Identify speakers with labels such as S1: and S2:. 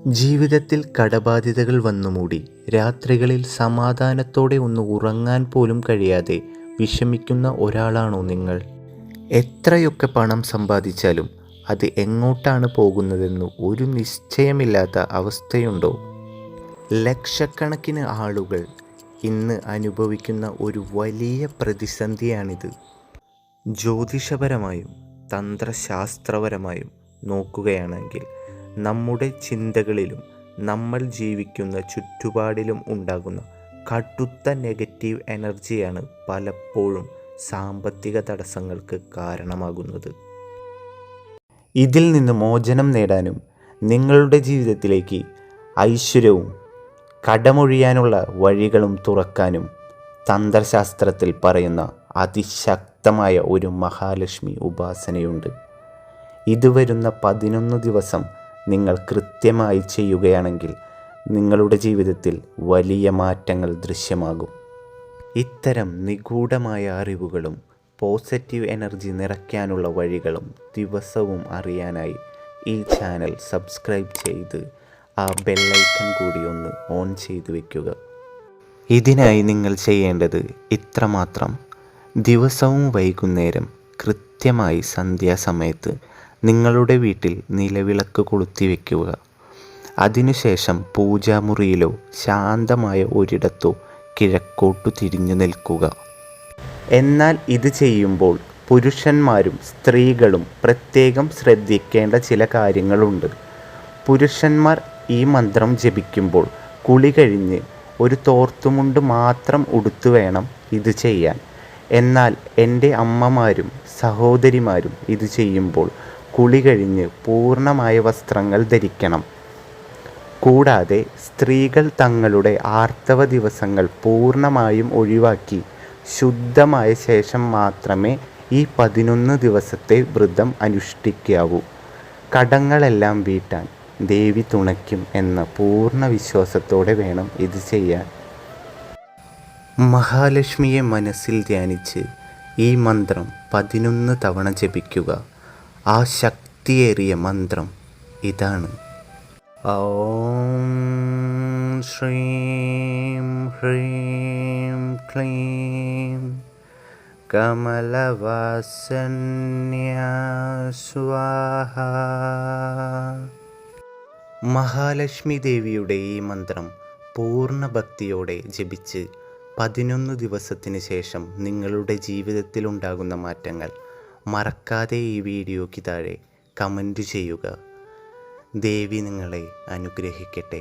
S1: ജീവിതത്തിൽ കടബാധ്യതകൾ വന്നുമൂടി രാത്രികളിൽ സമാധാനത്തോടെ ഒന്ന് ഉറങ്ങാൻ പോലും കഴിയാതെ വിഷമിക്കുന്ന ഒരാളാണോ നിങ്ങൾ? എത്രയൊക്കെ പണം സമ്പാദിച്ചാലും അത് എങ്ങോട്ടാണ് പോകുന്നതെന്ന് ഒരു നിശ്ചയമില്ലാത്ത അവസ്ഥയുണ്ടോ? ലക്ഷക്കണക്കിന് ആളുകൾ ഇന്ന് അനുഭവിക്കുന്ന ഒരു വലിയ പ്രതിസന്ധിയാണിത്. ജ്യോതിഷപരമായും തന്ത്രശാസ്ത്രപരമായും നോക്കുകയാണെങ്കിൽ നമ്മുടെ ചിന്തകളിലും നമ്മൾ ജീവിക്കുന്ന ചുറ്റുപാടിലും ഉണ്ടാകുന്ന കടുത്ത നെഗറ്റീവ് എനർജിയാണ് പലപ്പോഴും സാമ്പത്തിക തടസ്സങ്ങൾക്ക് കാരണമാകുന്നത്. ഇതിൽ നിന്ന് മോചനം നേടാനും നിങ്ങളുടെ ജീവിതത്തിലേക്ക് ഐശ്വര്യവും കടമൊഴിയാനുള്ള വഴികളും തുറക്കാനും തന്ത്രശാസ്ത്രത്തിൽ പറയുന്ന അതിശക്തമായ ഒരു മഹാലക്ഷ്മി ഉപാസനയുണ്ട്. ഇത് വരുന്ന 11 ദിവസം നിങ്ങൾ കൃത്യമായി ചെയ്യുകയാണെങ്കിൽ നിങ്ങളുടെ ജീവിതത്തിൽ വലിയ മാറ്റങ്ങൾ ദൃശ്യമാകും. ഇത്തരം നിഗൂഢമായ അറിവുകളും പോസിറ്റീവ് എനർജി നിറയ്ക്കാനുള്ള വഴികളും ദിവസവും അറിയാനായി ഈ ചാനൽ സബ്സ്ക്രൈബ് ചെയ്ത് ആ ബെല്ലൈക്കൺ കൂടി ഒന്ന് ഓൺ ചെയ്ത് വയ്ക്കുക. ഇതിനായി നിങ്ങൾ ചെയ്യേണ്ടത് ഇത്രമാത്രം: ദിവസവും വൈകുന്നേരം കൃത്യമായി സന്ധ്യാസമയത്ത് നിങ്ങളുടെ വീട്ടിൽ നിലവിളക്ക് കൊളുത്തി വയ്ക്കുക. അതിനുശേഷം പൂജാമുറിയിലോ ശാന്തമായ ഒരിടത്തോ കിഴക്കോട്ടു തിരിഞ്ഞു നിൽക്കുക. എന്നാൽ ഇത് ചെയ്യുമ്പോൾ പുരുഷന്മാരും സ്ത്രീകളും പ്രത്യേകം ശ്രദ്ധിക്കേണ്ട ചില കാര്യങ്ങളുണ്ട്. പുരുഷന്മാർ ഈ മന്ത്രം ജപിക്കുമ്പോൾ കുളി കഴിഞ്ഞ് ഒരു തോർത്തുമുണ്ട് മാത്രം ഉടുത്തു വേണം ഇത് ചെയ്യാൻ. എന്നാൽ എൻ്റെ അമ്മമാരും സഹോദരിമാരും ഇത് ചെയ്യുമ്പോൾ കുളി കഴിഞ്ഞ് പൂർണ്ണമായ വസ്ത്രങ്ങൾ ധരിക്കണം. കൂടാതെ സ്ത്രീകൾ തങ്ങളുടെ ആർത്തവ ദിവസങ്ങൾ പൂർണ്ണമായും ഒഴിവാക്കി ശുദ്ധമായ ശേഷം മാത്രമേ ഈ 11 ദിവസത്തെ വ്രതം അനുഷ്ഠിക്കാവൂ. കടങ്ങളെല്ലാം വീട്ടാൻ ദേവി തുണയ്ക്കും എന്ന പൂർണ്ണ വിശ്വാസത്തോടെ വേണം ഇത് ചെയ്യാൻ. മഹാലക്ഷ്മിയെ മനസ്സിൽ ധ്യാനിച്ച് ഈ മന്ത്രം 11 തവണ ജപിക്കുക. ആ ശക്തിയേറിയ മന്ത്രം ഇതാണ്: ഓം ശ്രീം ഹ്രീം ക്ലീം കമലവാസന്യ സ്വാഹ. മഹാലക്ഷ്മി ദേവിയുടെ ഈ മന്ത്രം പൂർണ്ണ ഭക്തിയോടെ ജപിച്ച് 11 ദിവസത്തിന് ശേഷം നിങ്ങളുടെ ജീവിതത്തിലുണ്ടാകുന്ന മാറ്റങ്ങൾ മറക്കാതെ ഈ വീഡിയോയ്ക്ക് താഴെ കമൻറ്റ് ചെയ്യുക. ദേവി നിങ്ങളെ അനുഗ്രഹിക്കട്ടെ.